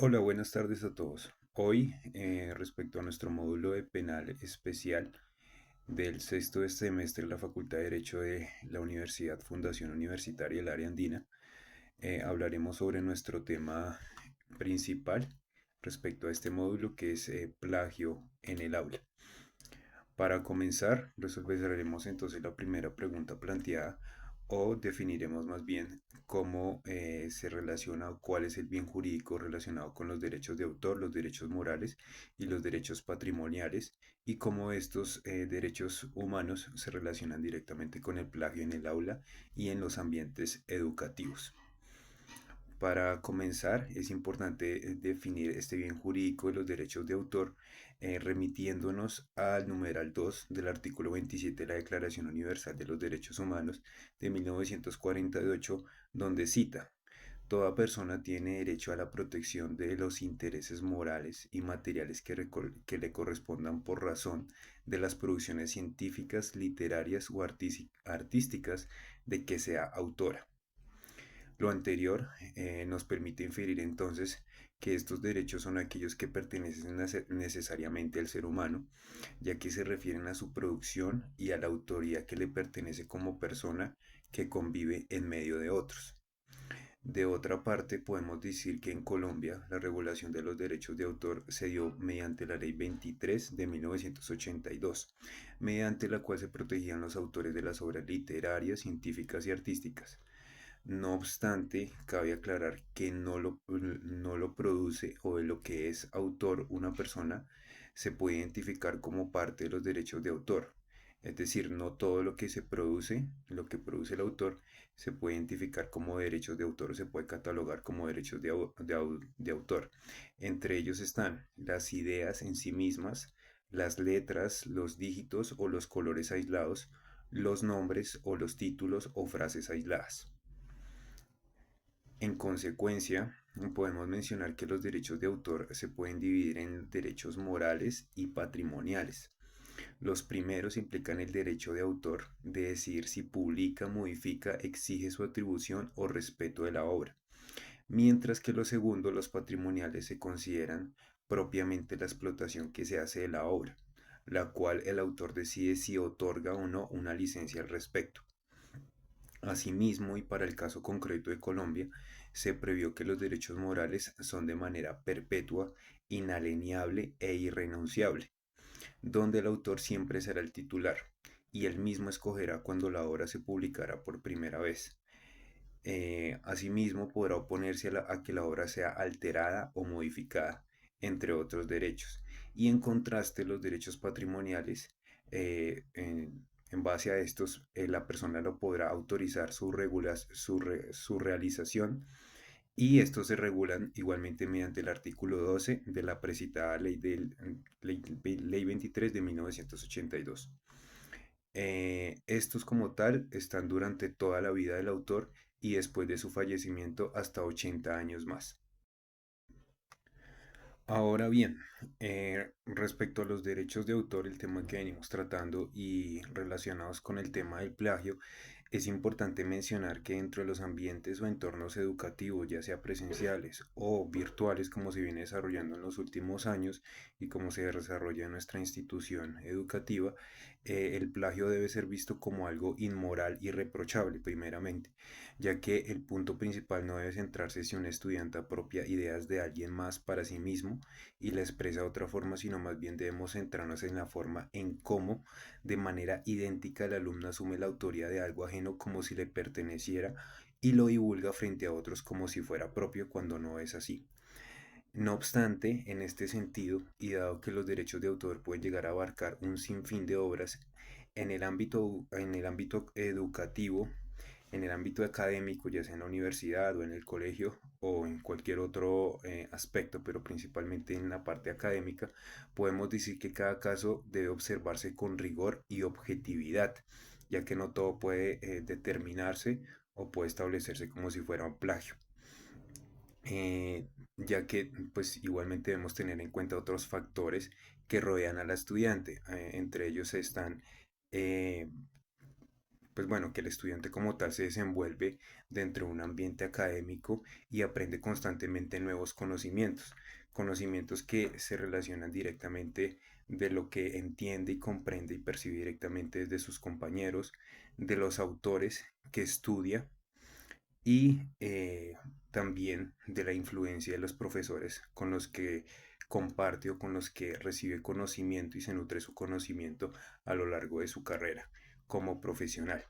Hola, buenas tardes a todos. Hoy, respecto a nuestro módulo de penal especial del sexto semestre de la Facultad de Derecho de la Universidad Fundación Universitaria del Área Andina, hablaremos sobre nuestro tema principal respecto a este módulo que es plagio en el aula. Para comenzar, resolveremos entonces la primera pregunta planteada o definiremos más bien cómo se relaciona o cuál es el bien jurídico relacionado con los derechos de autor, los derechos morales y los derechos patrimoniales y cómo estos derechos humanos se relacionan directamente con el plagio en el aula y en los ambientes educativos. Para comenzar, es importante definir este bien jurídico de los derechos de autor, remitiéndonos al numeral 2 del artículo 27 de la Declaración Universal de los Derechos Humanos de 1948, donde cita: Toda persona tiene derecho a la protección de los intereses morales y materiales que le correspondan por razón de las producciones científicas, literarias o artísticas de que sea autora. Lo anterior nos permite inferir entonces que estos derechos son aquellos que pertenecen necesariamente al ser humano, ya que se refieren a su producción y a la autoría que le pertenece como persona que convive en medio de otros. De otra parte, podemos decir que en Colombia la regulación de los derechos de autor se dio mediante la Ley 23 de 1982, mediante la cual se protegían los autores de las obras literarias, científicas y artísticas. No obstante, cabe aclarar que no lo produce o de lo que es autor una persona se puede identificar como parte de los derechos de autor. Es decir, no todo lo que se produce, lo que produce el autor, se puede identificar como derechos de autor o se puede catalogar como derechos de autor. Entre ellos están las ideas en sí mismas, las letras, los dígitos o los colores aislados, los nombres o los títulos o frases aisladas. En consecuencia, podemos mencionar que los derechos de autor se pueden dividir en derechos morales y patrimoniales. Los primeros implican el derecho de autor de decidir si publica, modifica, exige su atribución o respeto de la obra, mientras que los segundos, los patrimoniales, se consideran propiamente la explotación que se hace de la obra, la cual el autor decide si otorga o no una licencia al respecto. Asimismo, y para el caso concreto de Colombia, se previó que los derechos morales son de manera perpetua, inalienable e irrenunciable, donde el autor siempre será el titular y él mismo escogerá cuando la obra se publicará por primera vez. Asimismo, podrá oponerse a que la obra sea alterada o modificada, entre otros derechos. Y en contraste, los derechos patrimoniales, en base a estos, la persona lo podrá autorizar su realización y estos se regulan igualmente mediante el artículo 12 de la precitada ley 23 de 1982. Estos como tal están durante toda la vida del autor y después de su fallecimiento hasta 80 años más. Ahora bien, respecto a los derechos de autor, el tema que venimos tratando y relacionados con el tema del plagio, es importante mencionar que dentro de los ambientes o entornos educativos, ya sea presenciales o virtuales, como se viene desarrollando en los últimos años y como se desarrolla en nuestra institución educativa, el plagio debe ser visto como algo inmoral y reprochable, primeramente, ya que el punto principal no debe centrarse si un estudiante apropia ideas de alguien más para sí mismo y la expresa de otra forma, sino más bien debemos centrarnos en la forma en cómo, de manera idéntica, el alumno asume la autoría de algo ajeno como si le perteneciera y lo divulga frente a otros como si fuera propio cuando no es así. No obstante, en este sentido, y dado que los derechos de autor pueden llegar a abarcar un sinfín de obras en el ámbito educativo, en el ámbito académico, ya sea en la universidad o en el colegio o en cualquier otro aspecto, pero principalmente en la parte académica, podemos decir que cada caso debe observarse con rigor y objetividad, ya que no todo puede determinarse o puede establecerse como si fuera un plagio. Ya que pues igualmente debemos tener en cuenta otros factores que rodean al estudiante. Entre ellos están eh, pues bueno, que el estudiante como tal se desenvuelve dentro de un ambiente académico y aprende constantemente nuevos conocimientos, conocimientos que se relacionan directamente de lo que entiende y comprende y percibe directamente desde sus compañeros, de los autores que estudia y también de la influencia de los profesores con los que comparte o con los que recibe conocimiento y se nutre su conocimiento a lo largo de su carrera como profesional.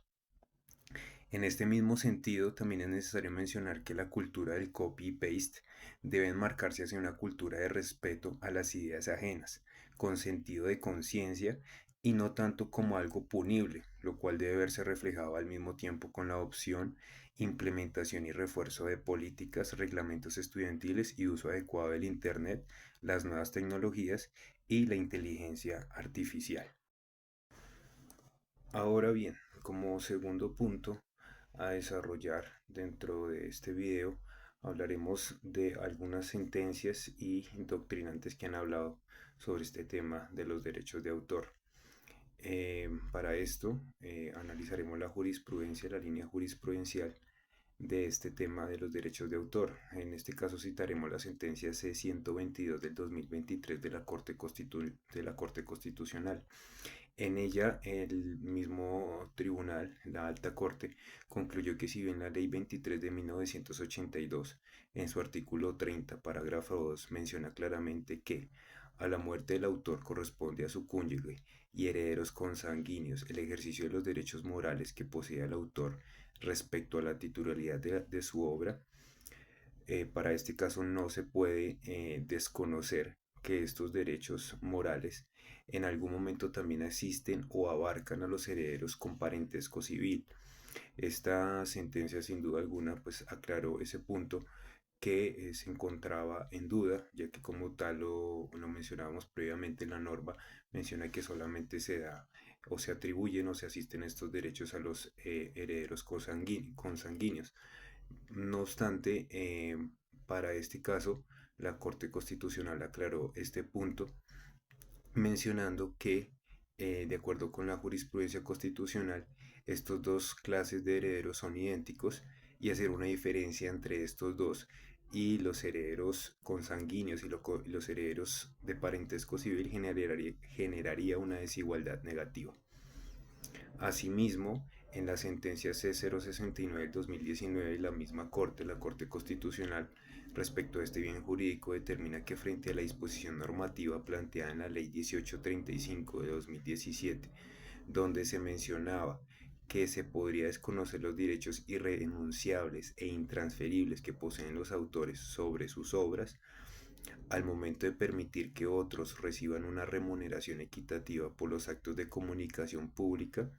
En este mismo sentido, también es necesario mencionar que la cultura del copy y paste debe enmarcarse hacia una cultura de respeto a las ideas ajenas, con sentido de conciencia y no tanto como algo punible, lo cual debe verse reflejado al mismo tiempo con la adopción, implementación y refuerzo de políticas, reglamentos estudiantiles y uso adecuado del Internet, las nuevas tecnologías y la inteligencia artificial. Ahora bien, como segundo punto a desarrollar dentro de este video, hablaremos de algunas sentencias y doctrinantes que han hablado sobre este tema de los derechos de autor. Para esto, analizaremos la jurisprudencia, la línea jurisprudencial de este tema de los derechos de autor. En este caso citaremos la sentencia C-122 del 2023 de de la Corte Constitucional. En ella, el mismo tribunal, la Alta Corte, concluyó que si bien la Ley 23 de 1982, en su artículo 30, parágrafo 2, menciona claramente que a la muerte del autor corresponde a su cónyuge y herederos consanguíneos el ejercicio de los derechos morales que posee el autor respecto a la titularidad de su obra, para este caso no se puede desconocer que estos derechos morales en algún momento también asisten o abarcan a los herederos con parentesco civil. Esta sentencia sin duda alguna pues aclaró ese punto que se encontraba en duda, ya que como tal lo mencionábamos previamente, la norma menciona que solamente se da o se atribuyen o se asisten estos derechos a los herederos consanguíneos. No obstante, para este caso, la Corte Constitucional aclaró este punto mencionando que, de acuerdo con la jurisprudencia constitucional, estos dos clases de herederos son idénticos y hacer una diferencia entre estos dos y los herederos consanguíneos y los herederos de parentesco civil generaría una desigualdad negativa. Asimismo, en la sentencia C069 del 2019, la misma Corte, la Corte Constitucional, respecto a este bien jurídico, determina que frente a la disposición normativa planteada en la Ley 1835 de 2017, donde se mencionaba que se podría desconocer los derechos irrenunciables e intransferibles que poseen los autores sobre sus obras, al momento de permitir que otros reciban una remuneración equitativa por los actos de comunicación pública,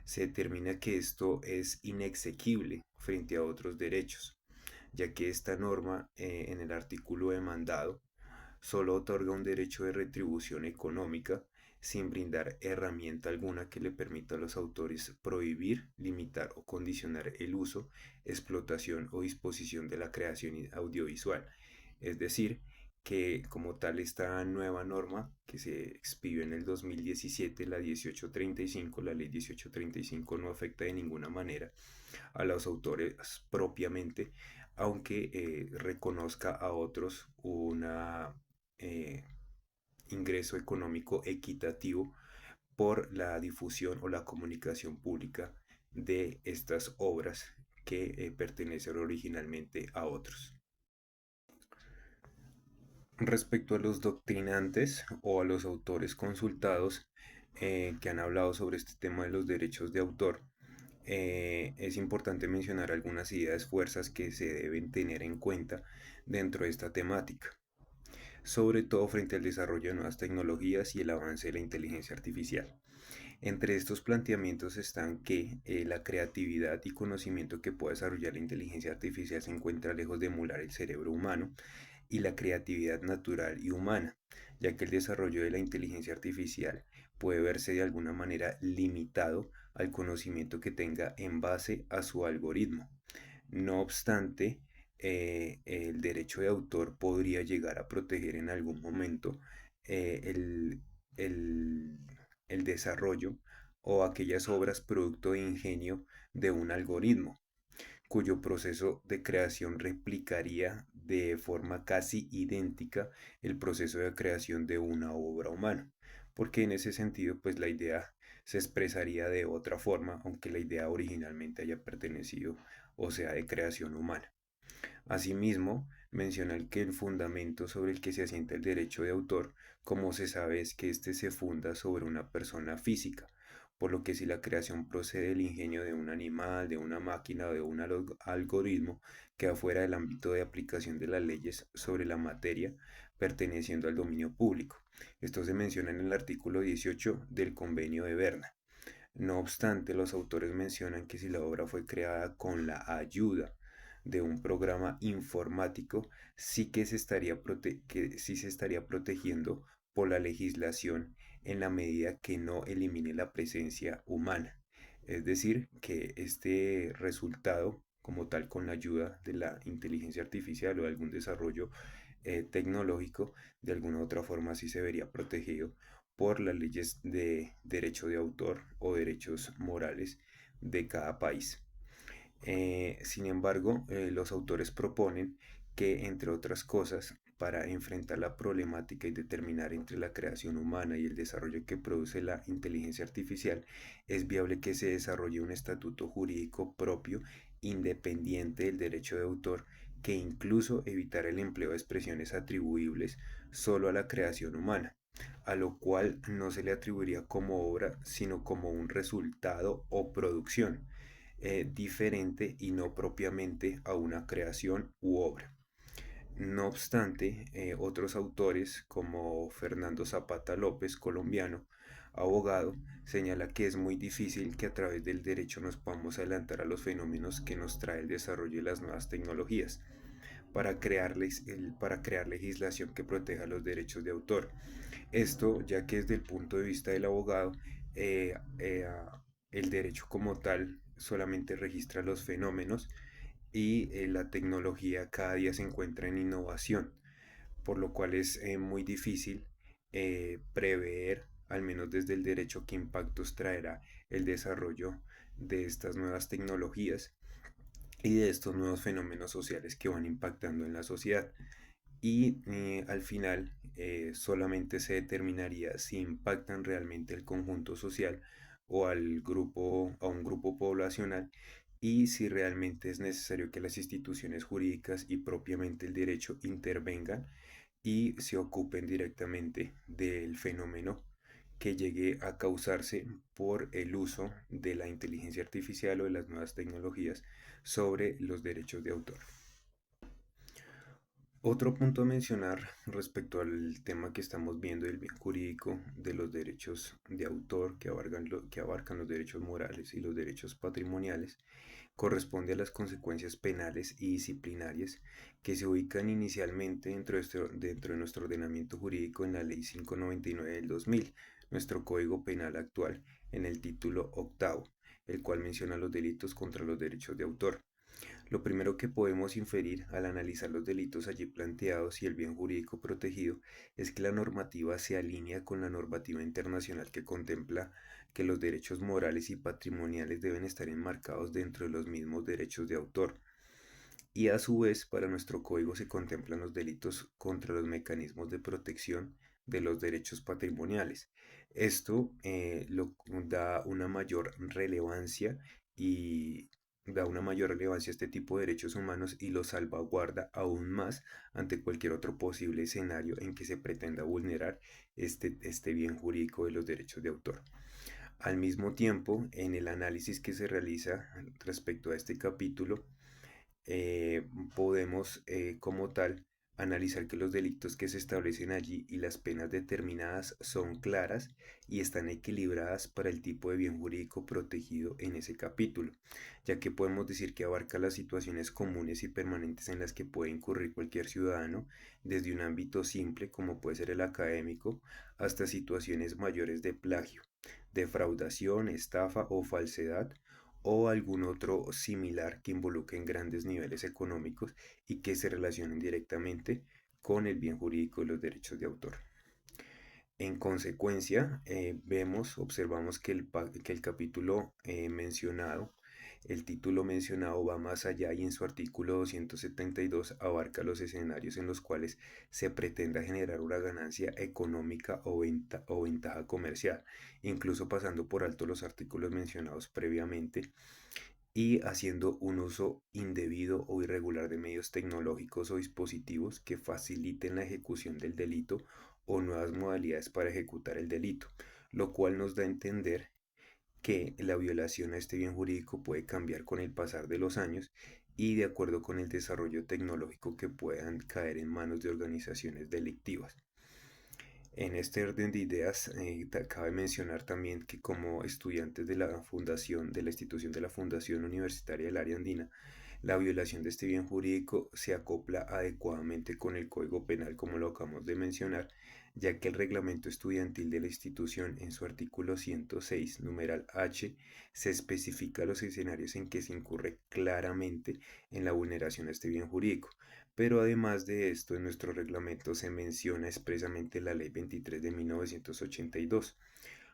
se determina que esto es inexequible frente a otros derechos, ya que esta norma en el artículo demandado solo otorga un derecho de retribución económica sin brindar herramienta alguna que le permita a los autores prohibir, limitar o condicionar el uso, explotación o disposición de la creación audiovisual. Es decir, que como tal esta nueva norma que se expidió en el 2017, la 1835, la ley 1835 no afecta de ninguna manera a los autores propiamente, aunque reconozca a otros una eh, ingreso económico equitativo por la difusión o la comunicación pública de estas obras que pertenecen originalmente a otros. Respecto a los doctrinantes o a los autores consultados que han hablado sobre este tema de los derechos de autor, es importante mencionar algunas ideas fuerzas que se deben tener en cuenta dentro de esta temática, sobre todo frente al desarrollo de nuevas tecnologías y el avance de la inteligencia artificial. Entre estos planteamientos están que la creatividad y conocimiento que puede desarrollar la inteligencia artificial se encuentra lejos de emular el cerebro humano y la creatividad natural y humana, ya que el desarrollo de la inteligencia artificial puede verse de alguna manera limitado al conocimiento que tenga en base a su algoritmo. No obstante, el derecho de autor podría llegar a proteger en algún momento eh, el, el, el desarrollo o aquellas obras producto de ingenio de un algoritmo, cuyo proceso de creación replicaría de forma casi idéntica el proceso de creación de una obra humana, porque en ese sentido pues la idea se expresaría de otra forma, aunque la idea originalmente haya pertenecido o sea de creación humana. Asimismo, menciona que el fundamento sobre el que se asienta el derecho de autor, como se sabe, es que éste se funda sobre una persona física, por lo que si la creación procede del ingenio de un animal, de una máquina o de un algoritmo, queda fuera del ámbito de aplicación de las leyes sobre la materia, perteneciendo al dominio público. Esto se menciona en el artículo 18 del Convenio de Berna. No obstante, los autores mencionan que si la obra fue creada con la ayuda de un programa informático, sí se estaría protegiendo por la legislación en la medida que no elimine la presencia humana. Es decir, que este resultado, como tal, con la ayuda de la inteligencia artificial o de algún desarrollo tecnológico, de alguna u otra forma sí se vería protegido por las leyes de derecho de autor o derechos morales de cada país. Sin embargo, los autores proponen que, entre otras cosas, para enfrentar la problemática y determinar entre la creación humana y el desarrollo que produce la inteligencia artificial, es viable que se desarrolle un estatuto jurídico propio, independiente del derecho de autor, que incluso evitará el empleo de expresiones atribuibles solo a la creación humana, a lo cual no se le atribuiría como obra, sino como un resultado o producción diferente y no propiamente a una creación u obra. No obstante, otros autores como Fernando Zapata López, colombiano, abogado, señala que es muy difícil que a través del derecho nos podamos adelantar a los fenómenos que nos trae el desarrollo de las nuevas tecnologías para crear legislación que proteja los derechos de autor. Esto ya que desde el punto de vista del abogado, eh, eh, el derecho como tal solamente registra los fenómenos y la tecnología cada día se encuentra en innovación, por lo cual es muy difícil prever, al menos desde el derecho, qué impactos traerá el desarrollo de estas nuevas tecnologías y de estos nuevos fenómenos sociales que van impactando en la sociedad. Y al final solamente se determinaría si impactan realmente el conjunto social o a un grupo poblacional, y si realmente es necesario que las instituciones jurídicas y propiamente el derecho intervengan y se ocupen directamente del fenómeno que llegue a causarse por el uso de la inteligencia artificial o de las nuevas tecnologías sobre los derechos de autor. Otro punto a mencionar respecto al tema que estamos viendo del bien jurídico de los derechos de autor que abarcan los derechos morales y los derechos patrimoniales corresponde a las consecuencias penales y disciplinarias que se ubican inicialmente dentro de nuestro ordenamiento jurídico en la Ley 599 del 2000, nuestro Código Penal actual, en el título octavo, el cual menciona los delitos contra los derechos de autor. Lo primero que podemos inferir al analizar los delitos allí planteados y el bien jurídico protegido es que la normativa se alinea con la normativa internacional que contempla que los derechos morales y patrimoniales deben estar enmarcados dentro de los mismos derechos de autor. Y a su vez, para nuestro código se contemplan los delitos contra los mecanismos de protección de los derechos patrimoniales. Esto lo da una mayor relevancia y da una mayor relevancia a este tipo de derechos humanos y los salvaguarda aún más ante cualquier otro posible escenario en que se pretenda vulnerar este bien jurídico de los derechos de autor. Al mismo tiempo, en el análisis que se realiza respecto a este capítulo, eh, podemos como tal analizar que los delitos que se establecen allí y las penas determinadas son claras y están equilibradas para el tipo de bien jurídico protegido en ese capítulo, ya que podemos decir que abarca las situaciones comunes y permanentes en las que puede incurrir cualquier ciudadano, desde un ámbito simple como puede ser el académico, hasta situaciones mayores de plagio, defraudación, estafa o falsedad, o algún otro similar que involucre en grandes niveles económicos y que se relacionen directamente con el bien jurídico de los derechos de autor. En consecuencia, observamos que que el capítulo mencionado, el título mencionado va más allá y en su artículo 272 abarca los escenarios en los cuales se pretenda generar una ganancia económica o ventaja comercial, incluso pasando por alto los artículos mencionados previamente y haciendo un uso indebido o irregular de medios tecnológicos o dispositivos que faciliten la ejecución del delito o nuevas modalidades para ejecutar el delito, lo cual nos da a entender que la violación a este bien jurídico puede cambiar con el pasar de los años y de acuerdo con el desarrollo tecnológico que puedan caer en manos de organizaciones delictivas. En este orden de ideas, cabe mencionar también que como estudiantes de la fundación, de la institución de la Fundación Universitaria del Área Andina, la violación de este bien jurídico se acopla adecuadamente con el Código Penal, como lo acabamos de mencionar, ya que el reglamento estudiantil de la institución, en su artículo 106, numeral H, se especifica los escenarios en que se incurre claramente en la vulneración de este bien jurídico. Pero además de esto, en nuestro reglamento se menciona expresamente la Ley 23 de 1982,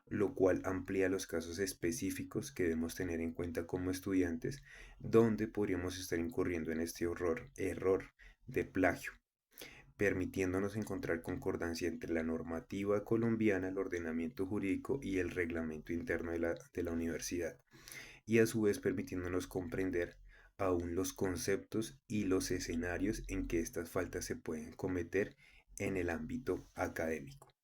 lo cual amplía los casos específicos que debemos tener en cuenta como estudiantes, donde podríamos estar incurriendo en este error de plagio, permitiéndonos encontrar concordancia entre la normativa colombiana, el ordenamiento jurídico y el reglamento interno de la universidad, y a su vez permitiéndonos comprender aún los conceptos y los escenarios en que estas faltas se pueden cometer en el ámbito académico.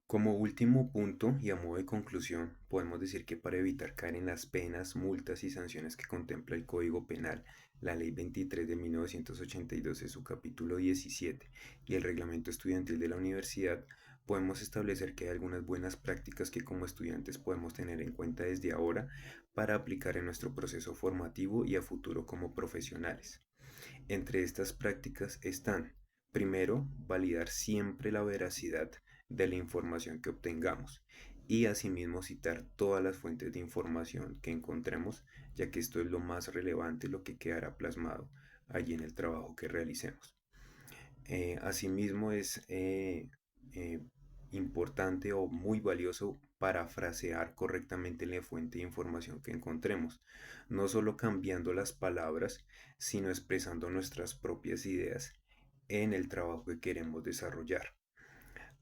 Como último punto y a modo de conclusión, podemos decir que para evitar caer en las penas, multas y sanciones que contempla el Código Penal, la Ley 23 de 1982 en su capítulo 17 y el Reglamento Estudiantil de la Universidad, podemos establecer que hay algunas buenas prácticas que como estudiantes podemos tener en cuenta desde ahora para aplicar en nuestro proceso formativo y a futuro como profesionales. Entre estas prácticas están, primero, validar siempre la veracidad de la información que obtengamos y asimismo citar todas las fuentes de información que encontremos, ya que esto es lo más relevante, lo que quedará plasmado allí en el trabajo que realicemos. Asimismo es eh, importante o muy valioso parafrasear correctamente la fuente de información que encontremos, no solo cambiando las palabras, sino expresando nuestras propias ideas en el trabajo que queremos desarrollar.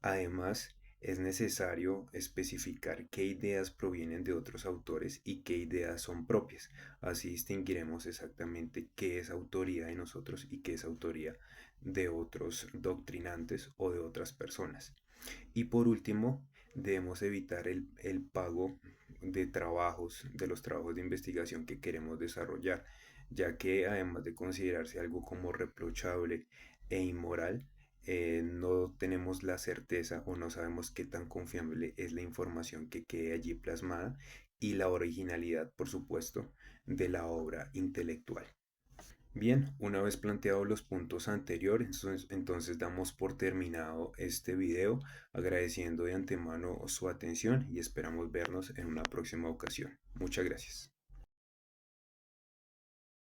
Además, es necesario especificar qué ideas provienen de otros autores y qué ideas son propias. Así distinguiremos exactamente qué es autoría de nosotros y qué es autoría de otros doctrinantes o de otras personas. Y por último, debemos evitar el pago de los trabajos de investigación que queremos desarrollar, ya que además de considerarse algo como reprochable e inmoral, no tenemos la certeza o no sabemos qué tan confiable es la información que quede allí plasmada y la originalidad, por supuesto, de la obra intelectual. Bien, una vez planteados los puntos anteriores, entonces damos por terminado este video, agradeciendo de antemano su atención y esperamos vernos en una próxima ocasión. Muchas gracias.